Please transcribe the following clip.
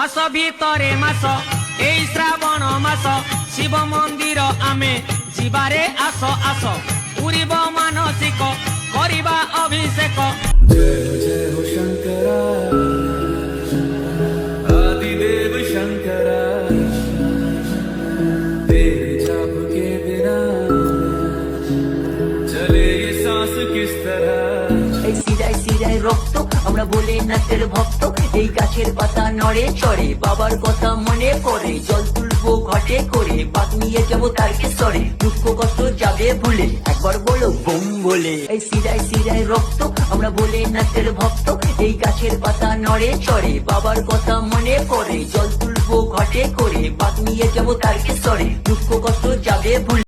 মাস ভিতরে মাস এই শ্রাবণ মাস শিব মন্দির আমি ଯିବାରେ আস আস পুরিব মানসিক করিবা অভিষেক। जय जय हो शंकरा आदिदेव शंकरा तेरे जाप के बिना चले ये सांस किस तरह। এই সিরায় সিরায় রক্ত আমরা বলে নাচের ভক্ত এই গাছের পাতা নড়ে চড়ে বাবার কথা মনে পড়ে জল তুলবো ঘটে করে পাক নিয়ে যাবো তারকে সরে দুঃখ কষ্ট যাবে ভুলে একবার বলো বোম বলে। এই সিরায় সিরায় রক্ত আমরা বলে নাচের ভক্ত এই গাছের পাতা নড়ে চড়ে বাবার কথা মনে পড়ে জল তুলবো ঘটে করে পাক নিয়ে যাবো তারকে সরে দুঃখ কষ্ট যাবে ভুলে।